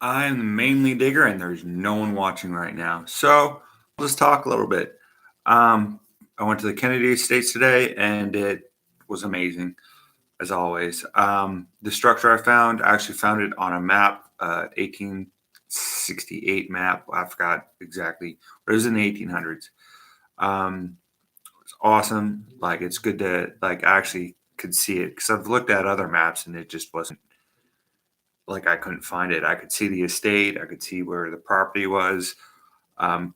I'm mainly digger, and there's no one watching right now. So let's talk a little bit. Um, I went to the Kennedy Estates today, and it was amazing as always. The structure I actually found it on a map, 1868 map. I forgot exactly, but it was in the 1800s. It's awesome. Like it's good to like I actually could see it because I've looked at other maps and it just wasn't like I couldn't find it. I could see the estate. I could see where the property was.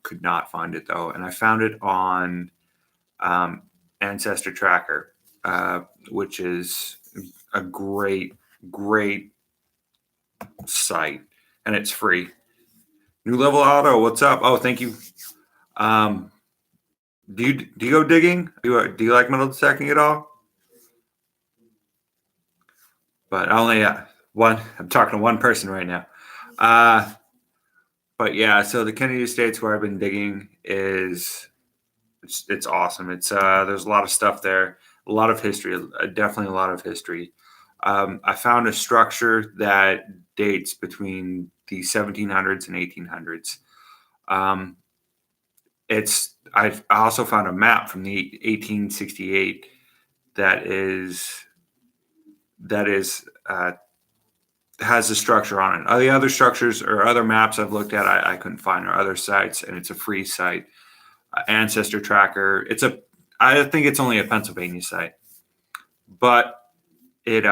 Could not find it though, and I found it on um, Ancestor Tracker, which is a great site, and it's free. New Level Auto, what's up? Oh, thank you. Um, do you go digging? Do you like metal detecting at all? But only one. I'm talking to one person right now. Uh, but yeah, so the Kennedy Estates where I've been digging is it's awesome. It's there's a lot of stuff there, a lot of history, definitely a lot of history. I found a structure that dates between the 1700s and 1800s. Um, I also found a map from the 1868 that is has a structure on it. All the other structures or other maps I've looked at, I couldn't find, or other sites, and it's a free site. Ancestor Tracker. I think it's only a Pennsylvania site, but it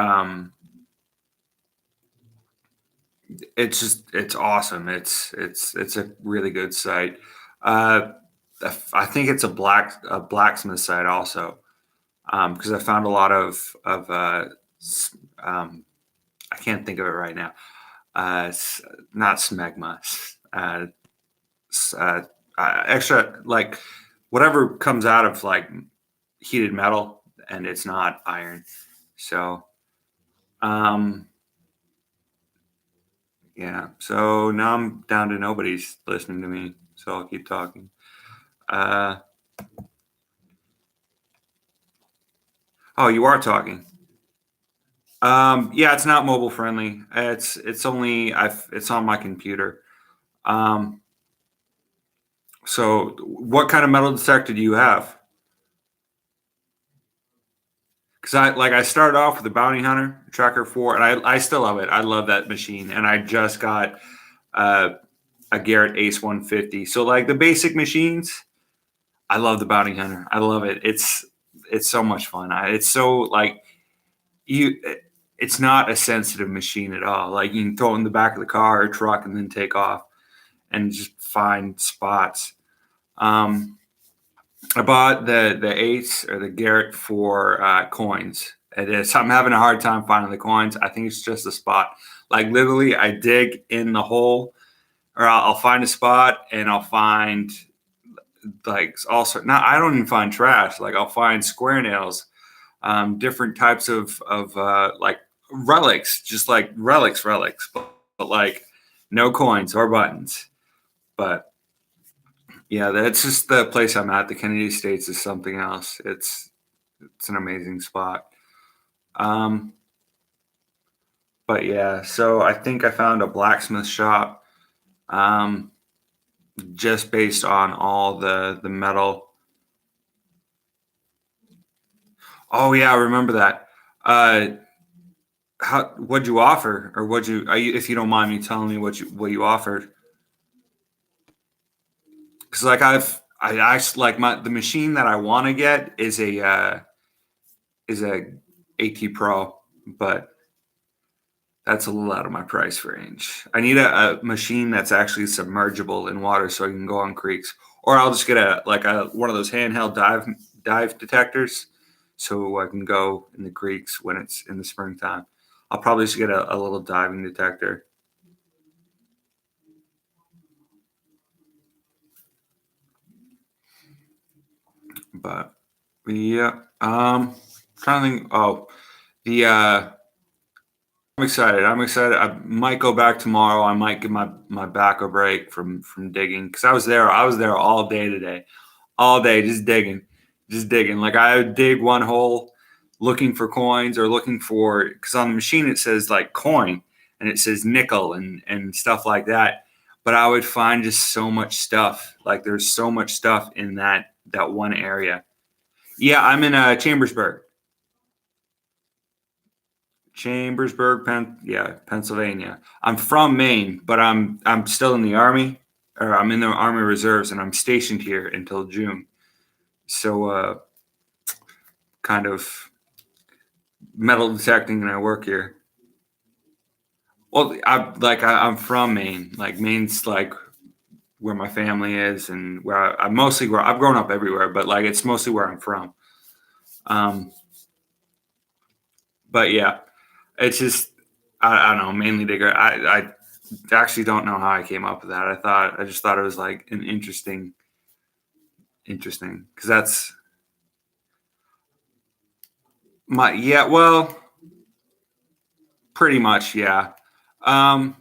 it's awesome. It's a really good site. Uh, I think it's a blacksmith site also, because I found a lot um, I can't think of it right now. Not smegma. Uh, uh, extra like whatever comes out of like heated metal, and it's not iron. So um, yeah. So now I'm down to nobody's listening to me. So I'll keep talking. Uh, oh, you are talking. Yeah, it's not mobile friendly. It's on my computer. Um, so what kind of metal detector do you have? Because I started off with the Bounty Hunter Tracker 4, and I still love it. I love that machine, and I just got uh, a Garrett Ace 150. So like the basic machines, I love the Bounty Hunter. I love it. It's so much fun. It's so like you. It's not a sensitive machine at all. Like you can throw it in the back of the car or truck and then take off and just find spots. Um, I bought the Ace or the Garrett for coins. It is. I'm having a hard time finding the coins. I think it's just a spot. Like literally, I dig in the hole, or I'll find a spot and I'll find like also. Not I don't even find trash. Like I'll find square nails, different types of like relics, just like relics, but like no coins or buttons. But yeah, that's just the place I'm at. The Kennedy States is something else. It's an amazing spot. Um, but yeah, so I think I found a blacksmith shop, um, just based on all the metal. Oh yeah, I remember that. Uh, how what'd you offer, or if you don't mind me telling me what you offered? Because like I actually like the machine that I want to get is a AT Pro, but that's a little out of my price range. I need a machine that's actually submergible in water so I can go on creeks, or I'll just get a one of those handheld dive detectors so I can go in the creeks when it's in the springtime. I'll probably just get a little diving detector. But yeah, trying to think. Oh, the I'm excited. I'm excited. I might go back tomorrow. I might give my back a break from digging because I was there. I was there all day today, all day just digging, just digging. Like I would dig one hole, looking for coins or looking for because on the machine it says like coin, and it says nickel and stuff like that. But I would find just so much stuff. Like there's so much stuff in that one area. Yeah, I'm in Chambersburg. Pennsylvania. I'm from Maine, but I'm still in the Army, or I'm in the Army Reserves, and I'm stationed here until June. So kind of metal detecting, and I work here. Well, I'm from Maine. Like Maine's like where my family is, and where I mostly grow. I've grown up everywhere, but like it's mostly where I'm from. Um, but yeah, it's just I don't know. Mainly digger. I actually don't know how I came up with that. I just thought it was like an interesting because that's my yeah. Well, pretty much yeah. Um,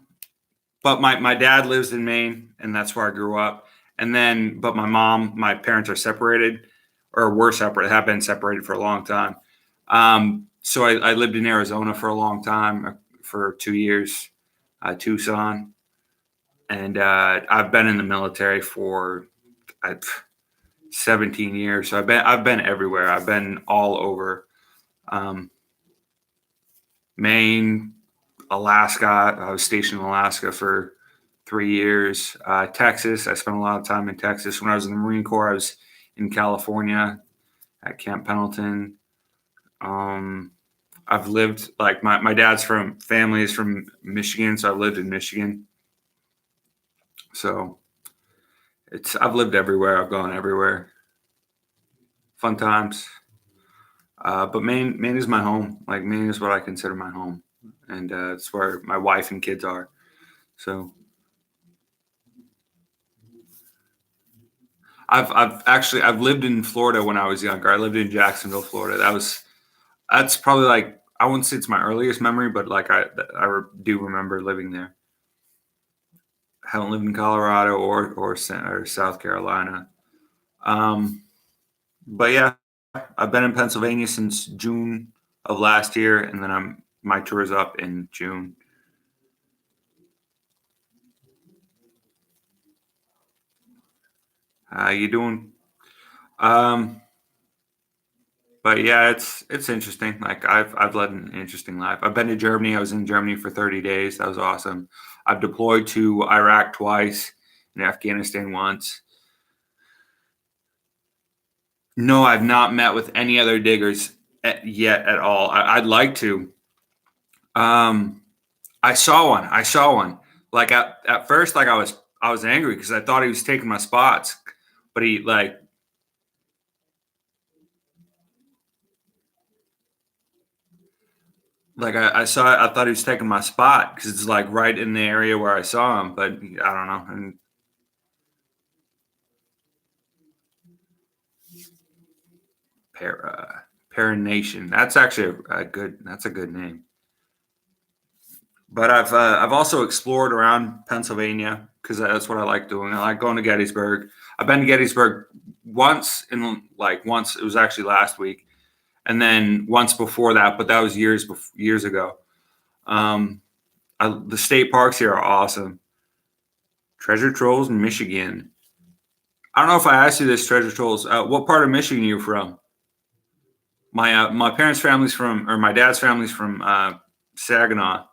but my dad lives in Maine, and that's where I grew up. And then, but my parents are separated, or were separate, have been separated for a long time. So I lived in Arizona for a long time, for 2 years, Tucson, and I've been in the military for 17 years. So I've been everywhere. I've been all over, um, Maine, Alaska. I was stationed in Alaska for 3 years. Texas. I spent a lot of time in Texas. When I was in the Marine Corps, I was in California at Camp Pendleton. Um, I've lived like my dad's family is from Michigan, so I've lived in Michigan. So I've lived everywhere. I've gone everywhere. Fun times. But Maine is my home. Like Maine is what I consider my home, and it's where my wife and kids are. So I've lived in Florida when I was younger. I lived in Jacksonville, Florida. That's probably like I wouldn't say it's my earliest memory, but like do remember living there. Haven't lived in Colorado or South Carolina. Um, but yeah, I've been in Pennsylvania since June of last year, and then my tour is up in June. How you doing? Um, but yeah, it's interesting. Like I've led an interesting life. I've been to Germany. I was in Germany for 30 days. That was awesome. I've deployed to Iraq twice and Afghanistan once. No, I've not met with any other diggers yet at all. I'd like to. Um, I saw one. I saw one. Like at first, like I was angry because I thought he was taking my spots, but he like I saw. I thought he was taking my spot because it's like right in the area where I saw him. But I don't know. And Paranation. That's actually a good. That's a good name. But I've also explored around Pennsylvania because that's what I like doing. I like going to Gettysburg. I've been to Gettysburg once. It was actually last week, and then once before that, but that was years ago. Um, the state parks here are awesome. Treasure Trolls in Michigan. I don't know if I asked you this, Treasure Trolls. What part of Michigan are you from? My parents' family's from, or my dad's family's from Saginaw.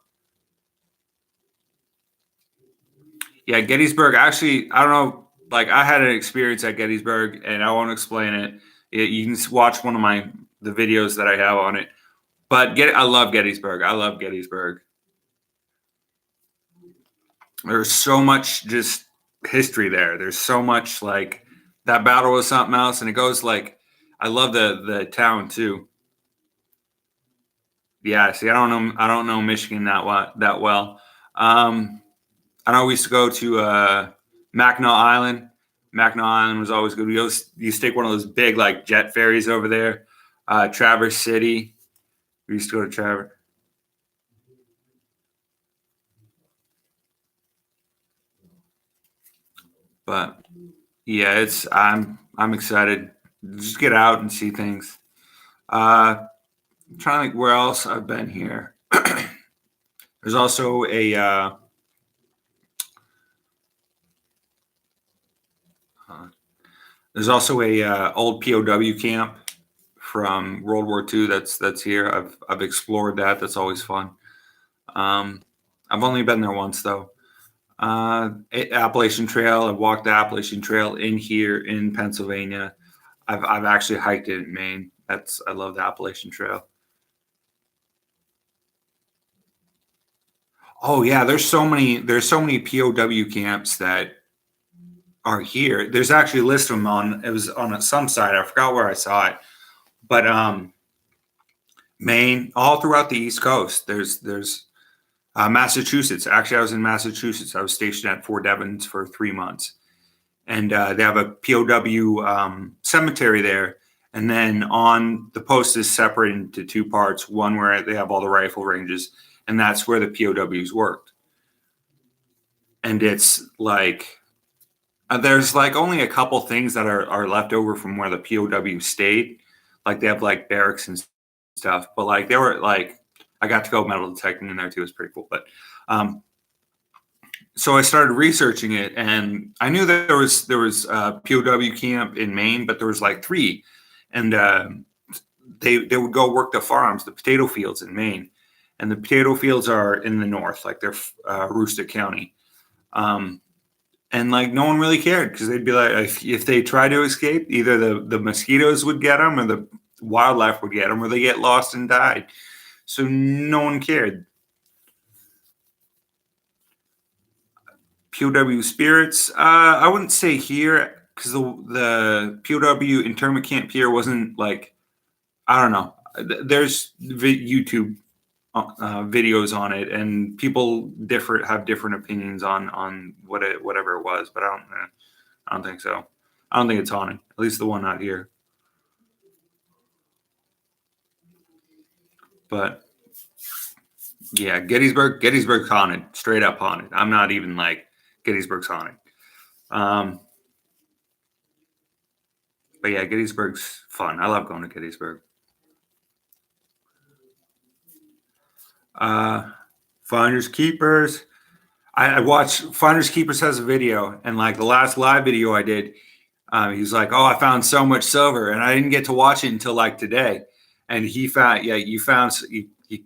Yeah, Gettysburg. Actually, I don't know. Like I had an experience at Gettysburg, and I won't explain it. You can watch one of the videos that I have on it. But I love Gettysburg. I love Gettysburg. There's so much just history there. There's so much like that battle was something else, and it goes like I love the town too. Yeah, see, I don't know Michigan that well. Um, I know we used to go to Mackinac Island. Mackinac Island was always good. We used to take one of those big like jet ferries over there. Traverse City. We used to go to Traverse. But yeah, I'm excited. Just get out and see things. I'm trying to think where else I've been here. There's also a old POW camp from World War II that's here. I've explored that. That's always fun. Um, I've only been there once though. Appalachian Trail. I've walked the Appalachian Trail in here in Pennsylvania. I've actually hiked it in Maine. I love the Appalachian Trail. Oh yeah, there's so many POW camps that are here. There's actually a list of them on. It was on some site. I forgot where I saw it, but Maine, all throughout the East Coast. There's Massachusetts. Actually, I was in Massachusetts. I was stationed at Fort Evans for 3 months, and they have a POW cemetery there. And then on the post is separated into two parts. One where they have all the rifle ranges, and that's where the POWs worked. And it's like there's like only a couple things that are left over from where the POW stayed. Like they have like barracks and stuff, but like they were like I got to go metal detecting in there too. It was pretty cool. But so I started researching it, and I knew that there was a POW camp in Maine, but there was like three, and they would go work the farms, the potato fields in Maine, and the potato fields are in the north, like they're Aroostook County. Um, and like no one really cared because they'd be like, if they try to escape, either the mosquitoes would get them, or the wildlife would get them, or they get lost and died. So no one cared. POW spirits, I wouldn't say here because the POW internment camp here wasn't like I don't know. There's YouTube videos on it, and people have different opinions on whatever it was, but I don't think so. I don't think it's haunted. At least the one out here. But yeah, Gettysburg's haunted, straight up haunted. I'm not even like Gettysburg's haunted. Um, but yeah, Gettysburg's fun. I love going to Gettysburg. Uh, Finders Keepers. I watched Finders Keepers has a video, and like the last live video I did, he was like, "Oh, I found so much silver," and I didn't get to watch it until like today. And he found, yeah, you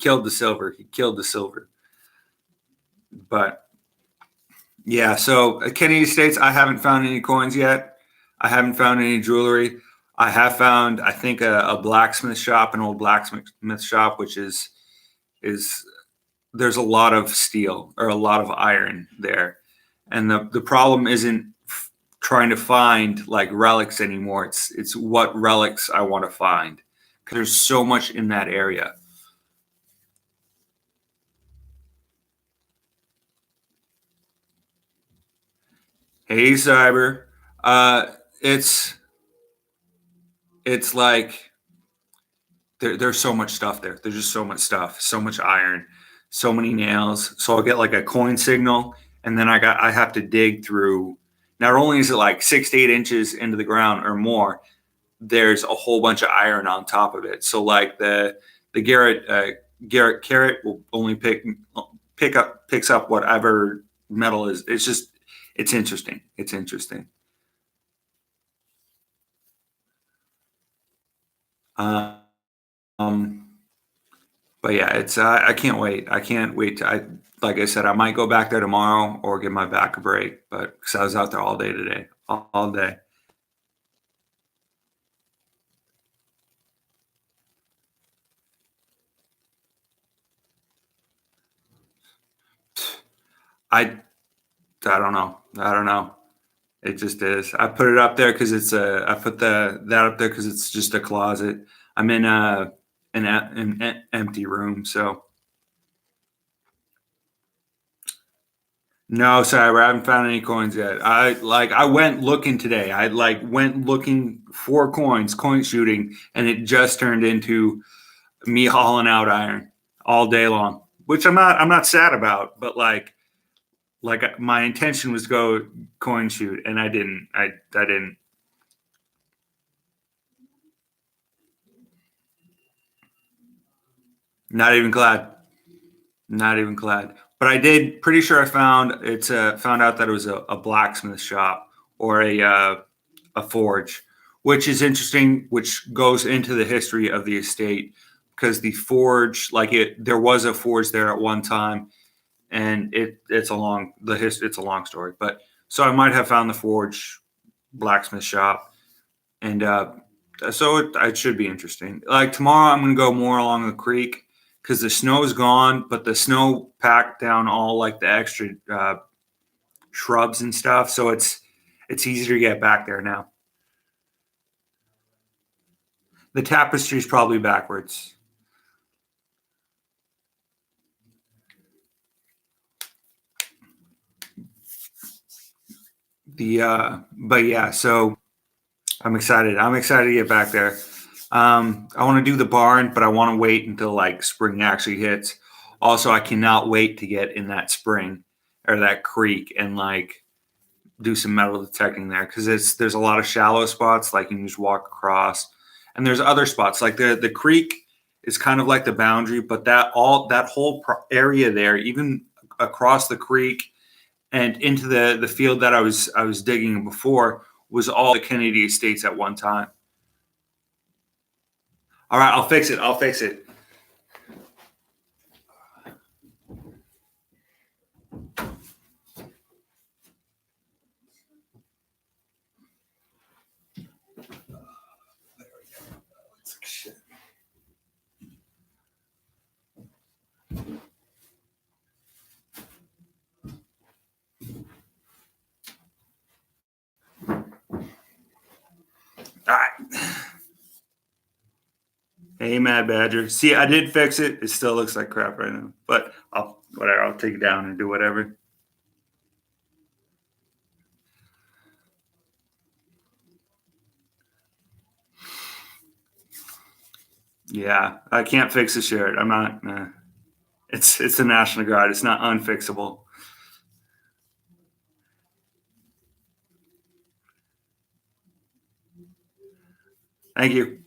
killed the silver. He killed the silver. But yeah, so at Kennedy States, I haven't found any coins yet. I haven't found any jewelry. I have found, I think, a blacksmith shop, an old blacksmith shop, which is there's a lot of steel or a lot of iron there, and the problem isn't trying to find like relics anymore. It's what relics I want to find because there's so much in that area. Hey, cyber, uh, it's it's like there's so much stuff there. There's just so much stuff, so much iron, so many nails. So I'll get like a coin signal, and then I have to dig through. Not only is it like 6 to 8 inches into the ground or more, there's a whole bunch of iron on top of it. So like the Garrett carrot will only picks up whatever metal is. It's interesting. It's interesting. Uh, um, but yeah, it's I can't wait. I can't wait to. I like I said, I might go back there tomorrow or give my back a break. But because I was out there all day today, all day. I I don't know. I don't know. It just is. I put it up there because it's a. I put that up there because it's just a closet. I'm in an empty room, so no, sorry, I haven't found any coins yet. I went looking today. I like went looking for coins, coin shooting, and it just turned into me hauling out iron all day long, which I'm not sad about, but like my intention was go coin shoot, and I didn't. I didn't. Not even glad. Not even glad. But I did pretty sure I found out that it was a blacksmith shop or a forge, which is interesting, which goes into the history of the estate because the forge, like there was a forge there at one time, and it's a long story. But so I might have found the forge blacksmith shop, and so it should be interesting. Like tomorrow, I'm gonna go more along the creek because the snow is gone, but the snow packed down all like the extra shrubs and stuff, so it's easier to get back there now. The tapestry is probably backwards. But yeah, so I'm excited. I'm excited to get back there. I want to do the barn, but I want to wait until like spring actually hits. Also, I cannot wait to get in that spring or that creek and like do some metal detecting there because there's a lot of shallow spots like you can just walk across, and there's other spots like the creek is kind of like the boundary, but that whole area there, even across the creek and into the field that I was digging before, was all the Kennedy estates at one time. All right, I'll fix it. I'll fix it. All right. Hey, Mad Badger. See, I did fix it. It still looks like crap right now, but I'll take it down and do whatever. Yeah, I can't fix the shirt. I'm not. It's the National Guard. It's not unfixable. Thank you.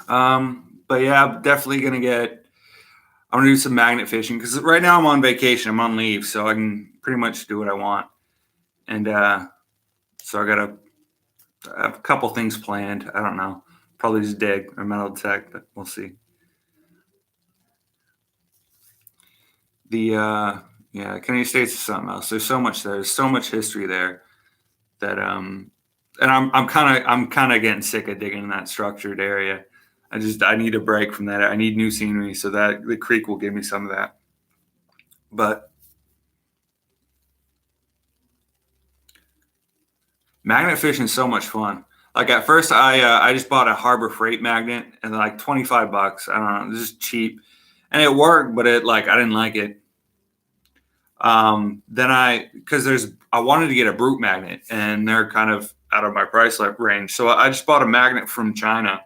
But yeah, I'm definitely gonna get. I'm gonna do some magnet fishing because right now I'm on vacation. I'm on leave, so I can pretty much do what I want. And so I have a couple things planned. I don't know. Probably just dig or metal tech, but we'll see. The yeah, Kennedy States is something else. There's so much there. There's so much history there that and I'm kind of getting sick of digging in that structured area. I need a break from that. I need new scenery, so that the creek will give me some of that. But magnet fishing is so much fun. Like at first, I just bought a Harbor Freight magnet and like $25. I don't know, this is cheap, and it worked, but it like I didn't like it. Then because I wanted to get a brute magnet, and they're kind of out of my price range, so I just bought a magnet from China,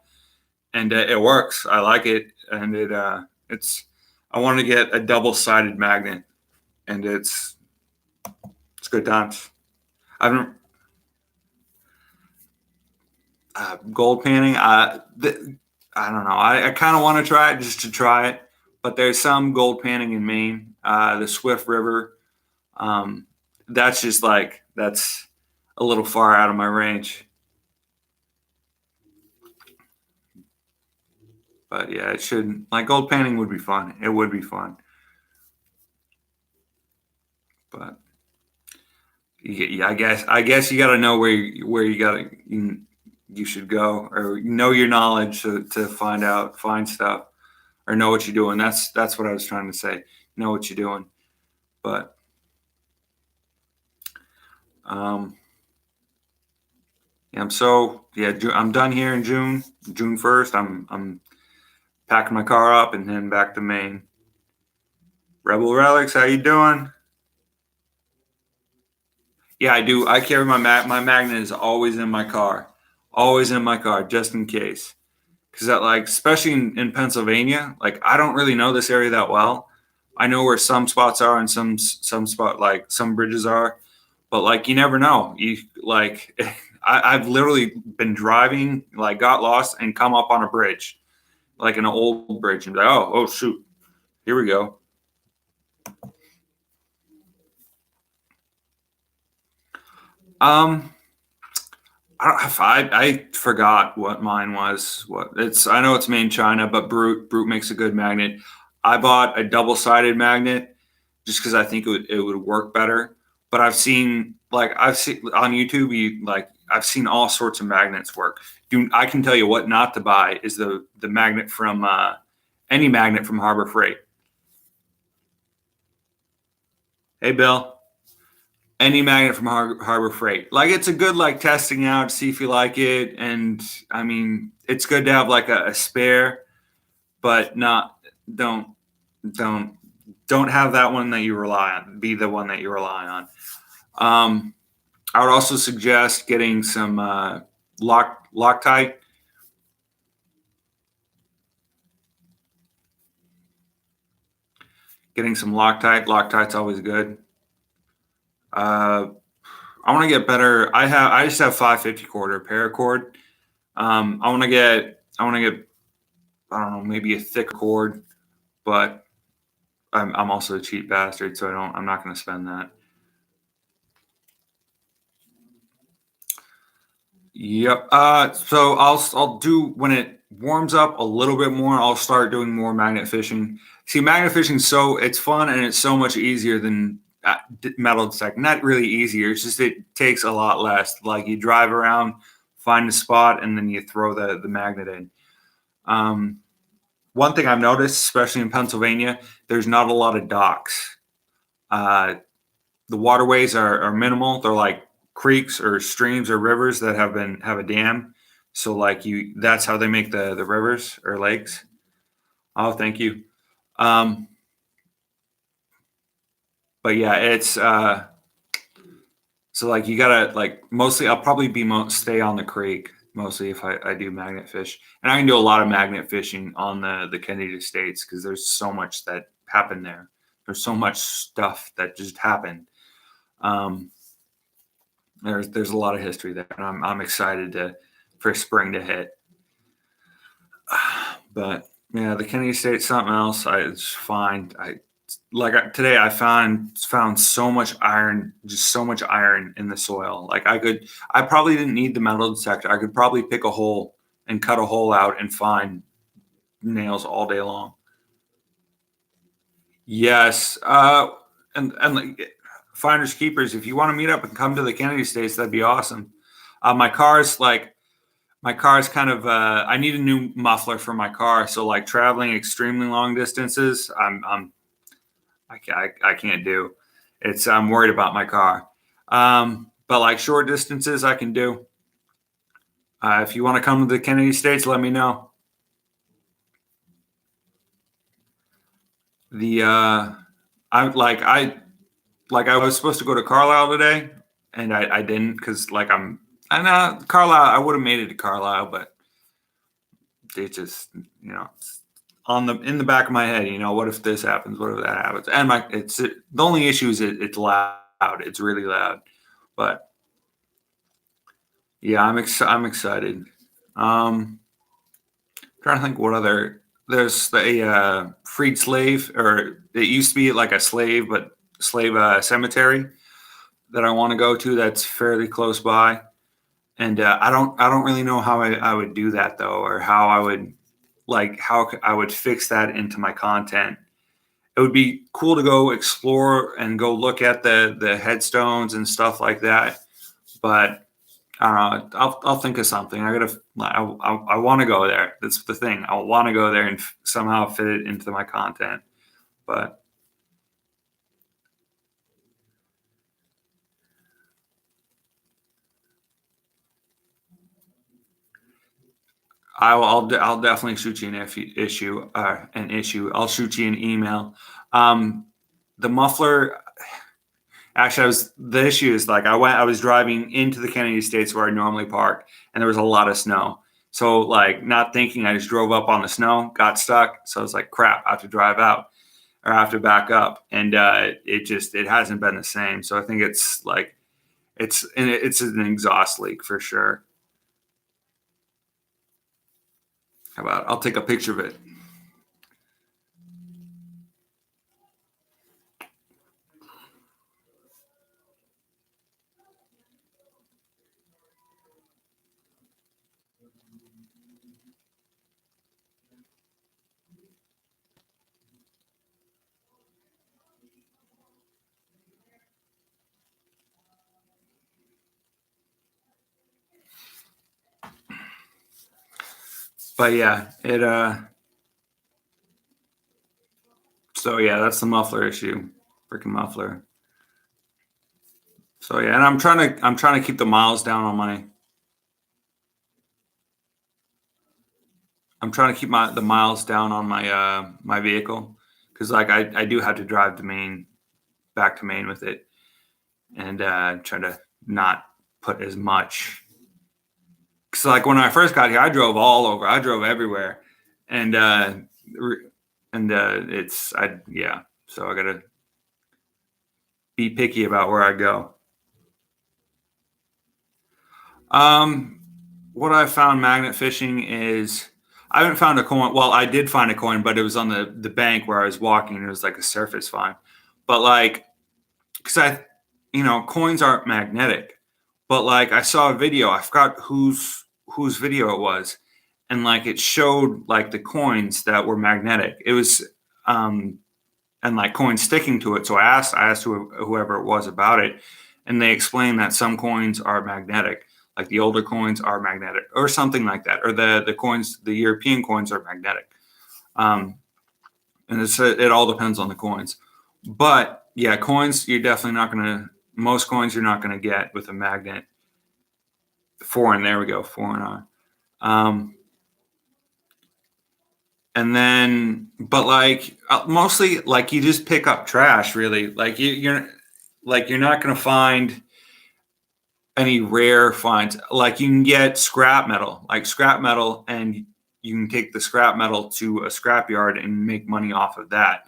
and it works. I like it, and it's. I want to get a double sided magnet, and it's good times. I've gold panning. I don't know. I kind of want to try it just to try it, but there's some gold panning in Maine, the Swift River. Um, that's a little far out of my range. But yeah, it should like gold panning would be fun. It would be fun, but yeah, I guess you got to know where you should go or know your knowledge to find stuff or know what you're doing. That's what I was trying to say. Know what you're doing, but um, yeah, I'm done here in June 1st. I'm packing my car up and heading back to Maine. Rebel Relics, how you doing? Yeah, I do. I carry my magnet is always in my car, just in case. Because that like, especially in Pennsylvania, like I don't really know this area that well. I know where some spots are and some spot like some bridges are, but like you never know. You like I've literally been driving, like got lost and come up on a bridge, like an old bridge, and be like, oh shoot, here we go. Um, I forgot what mine was. What it's I know it's made in China, but Brute makes a good magnet. I bought a double sided magnet just because I think it would work better. But I've seen on YouTube, I've seen all sorts of magnets work. I can tell you what not to buy is the magnet from any magnet from Harbor Freight. Hey Bill, any magnet from Harbor Freight. Like it's a good like testing out, see if you like it, and I mean it's good to have like a spare, but not don't don't don't have that one that you rely on. Be the one that you rely on. Um, I would also suggest getting some Loctite. Getting some Loctite. Loctite's always good. Uh, I want to get better. I just have 550 cord or paracord. I want to get I don't know, maybe a thicker cord, but I'm also a cheap bastard, so I'm not going to spend that. Yep. So I'll do when it warms up a little bit more. I'll start doing more magnet fishing. See, magnet fishing it's fun and it's so much easier than metal detecting. Not really easier. It's just it takes a lot less. Like you drive around, find a spot, and then you throw the magnet in. Um, One thing I've noticed, especially in Pennsylvania, there's not a lot of docks. Uh, the waterways are minimal. They're like creeks or streams or rivers that have a dam. So like that's how they make the rivers or lakes. Oh, thank you. Um, but yeah, it's so like you gotta like mostly I'll probably stay on the creek mostly if I do magnet fish, and I can do a lot of magnet fishing on the Kennedy States because there's so much that happened there. There's so much stuff that just happened. Um, there's a lot of history there, and I'm excited for spring to hit. But yeah, the Kennedy State something else. It's fine. Today I found so much iron, just so much iron in the soil. I probably didn't need the metal detector. I could probably pick a hole and cut a hole out and find nails all day long. Yes, and like, finders keepers. If you want to meet up and come to the Kennedy States, that'd be awesome. My car's like my car is kind of I need a new muffler for my car, so like traveling extremely long distances I can't do. I'm worried about my car. But like short distances I can do. If you want to come to the Kennedy States, let me know. The I was supposed to go to Carlisle today, and I didn't because I know Carlisle. I would have made it to Carlisle, but it just in the back of my head, what if this happens? What if that happens? And the only issue is it's loud. It's really loud. But yeah, I'm excited. Trying to think what other there's the freed slave, or it used to be like a slave cemetery that I want to go to. That's fairly close by, and I don't really know how I would do that though, or how I would how I would fix that into my content. It would be cool to go explore and go look at the headstones and stuff like that. But I don't know. I'll think of something. I want to go there. That's the thing. I want to go there and somehow fit it into my content. But I'll definitely shoot you an issue. I'll shoot you an email. The muffler. Actually, the issue is I was driving into the Kennedy States where I normally park, and there was a lot of snow. So like not thinking, I just drove up on the snow, got stuck. So I was like, crap, I have to drive out or I have to back up, and it hasn't been the same. So I think it's an exhaust leak for sure. How about I'll take a picture of it. But yeah, so yeah, that's the muffler issue. Freaking muffler. So yeah, and I'm trying to keep the miles down on my I'm trying to keep the miles down on my vehicle, because like I do have to drive to Maine, back to Maine with it, and try to not put as much. Because like when I first got here, I drove all over. I drove everywhere, and it's I yeah. So I gotta be picky about where I go. Um, what I found magnet fishing is I haven't found a coin. Well, I did find a coin, but it was on the bank where I was walking. It was like a surface find, but like because coins aren't magnetic, but like I saw a video. I forgot whose video it was, and like it showed like the coins that were magnetic. It was um and like coins sticking to it. So I asked whoever it was about it, and they explained that some coins are magnetic, like the older coins are magnetic, or something like that, or the coins, the European coins are magnetic. Um, and it all depends on the coins, but yeah, coins you're definitely not gonna. Most coins you're not gonna get with a magnet. Foreign, there we go, foreign on. And then but like mostly like you just pick up trash, really. Like you're not going to find any rare finds. Like you can get scrap metal, and you can take the scrap metal to a scrapyard and make money off of that,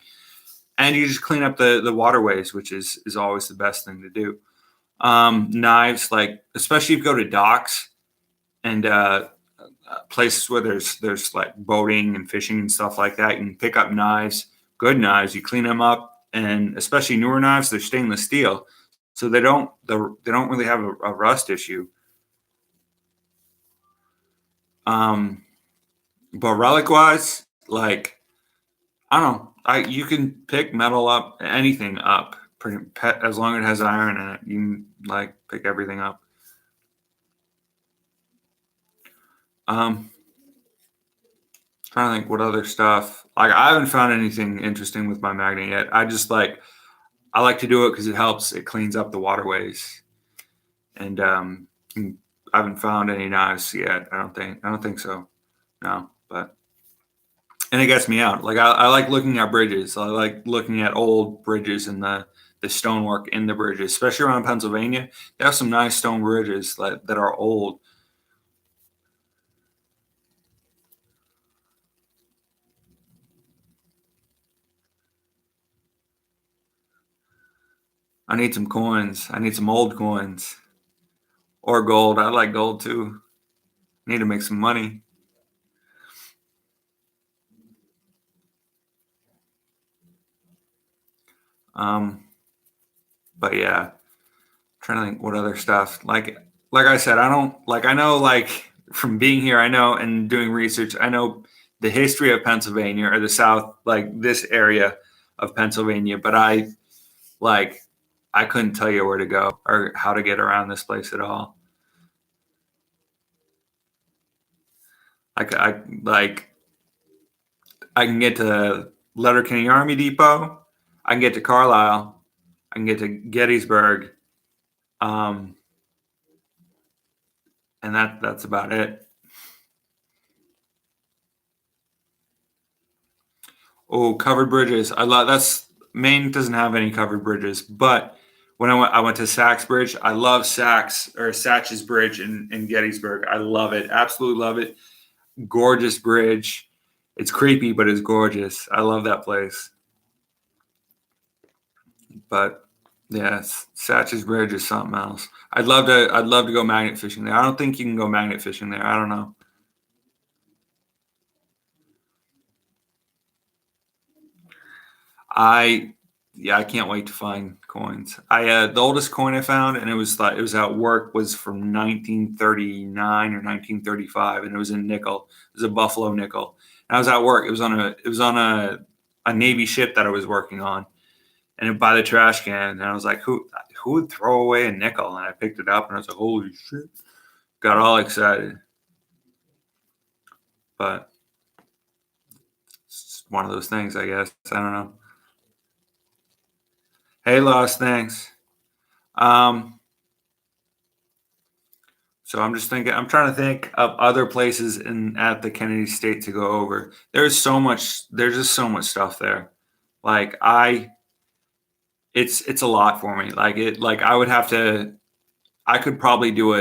and you just clean up the waterways, which is always the best thing to do. Knives, like especially if you go to docks and places where there's like boating and fishing and stuff like that. You can pick up knives, good knives. You clean them up, and especially newer knives, they're stainless steel, so they don't really have a rust issue. Um, but relic wise, like I don't know, you can pick metal up, anything up, pretty as long as it has iron in it. You can like pick everything up. Um, Trying to think what other stuff. Like I haven't found anything interesting with my magnet yet. I like to do it because it helps. It cleans up the waterways, and I haven't found any knives yet. I don't think so. No, but and it gets me out. Like I like looking at bridges. I like looking at old bridges and the stonework in the bridges, especially around Pennsylvania. They have some nice stone bridges that are old. I need some coins. I need some old coins or gold. I like gold too. Need to make some money. Um, but yeah, trying to think what other stuff. Like I said, I don't like. I know like from being here, I know and doing research, I know the history of Pennsylvania or the South, like this area of Pennsylvania. But like I couldn't tell you where to go or how to get around this place at all. Like I can get to Letterkenny Army Depot. I can get to Carlisle. I can get to Gettysburg. Um, and that's about it. Oh, covered bridges. I love that's Maine doesn't have any covered bridges, but when I went to Sachs Bridge. I love Satch's Bridge in Gettysburg. I love it. Absolutely love it. Gorgeous bridge. It's creepy, but it's gorgeous. I love that place. But yeah, Satch's Bridge is something else. I'd love to go magnet fishing there. I don't think you can go magnet fishing there. I don't know. I Yeah, I can't wait to find coins. The oldest coin I found, and it was at work, was from 1939 or 1935, and it was in nickel. It was a Buffalo nickel. And I was at work. It was on a Navy ship that I was working on, and by the trash can. And I was like, who would throw away a nickel? And I picked it up, and I was like, holy shit! Got all excited. but it's one of those things, I guess. I don't know. Hey, Lost, thanks. Um, so I'm just thinking. I'm trying to think of other places in at the Kennedy State to go over. There's so much. There's just so much stuff there. Like it's a lot for me. Like I would have to. I could probably do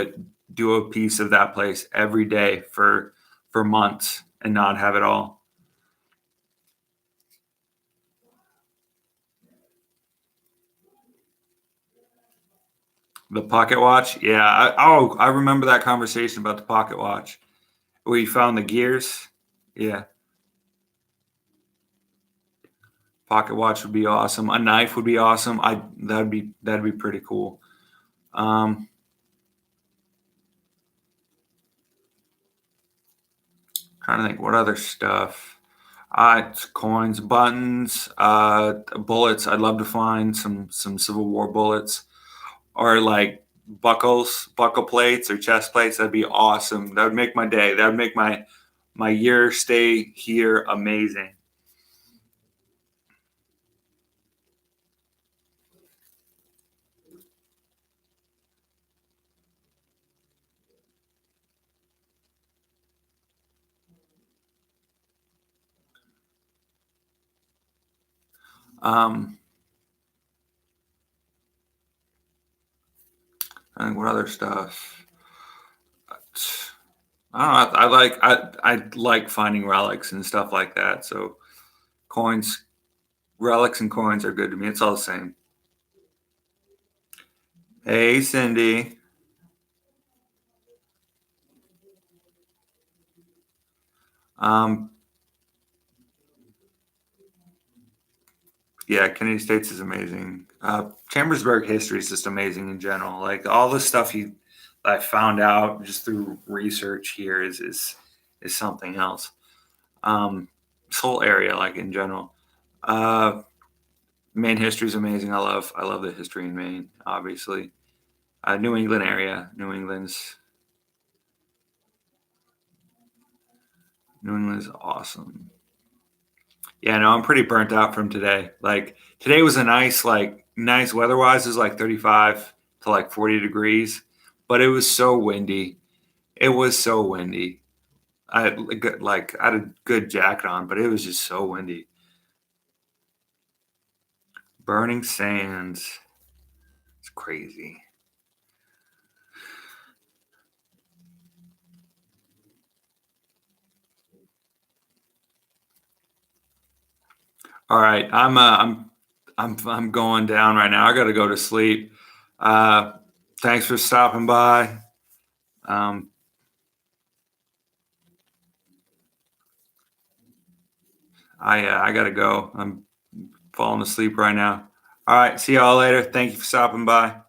a piece of that place every day for months and not have it all. The pocket watch, yeah. I remember that conversation about the pocket watch. We found the gears. Yeah, pocket watch would be awesome. A knife would be awesome. I that'd be pretty cool. Um, Trying to think what other stuff. Coins, buttons, bullets. I'd love to find some Civil War bullets or like buckle plates or chest plates. That'd be awesome. That would make my day. That would make my year stay here amazing. Um, I think what other stuff. I don't know. I like finding relics and stuff like that. So coins, relics, and coins are good to me. It's all the same. Hey, Cindy. Um, yeah, Kennedy States is amazing. Chambersburg history is just amazing in general. Like all the stuff you I found out just through research here is something else. This whole area, like in general. Uh, Maine history is amazing. I love the history in Maine. Obviously, New England area. New England is awesome. Yeah, no, I'm pretty burnt out from today. Like today was a nice weather-wise, it was like 35 to like 40 degrees, but it was so windy. It was so windy. I had a good jacket on, but it was just so windy. Burning sands. It's crazy. All right, I'm going down right now. I got to go to sleep. Uh, Thanks for stopping by. Um, I got to go. I'm falling asleep right now. All right, see y'all later. Thank you for stopping by.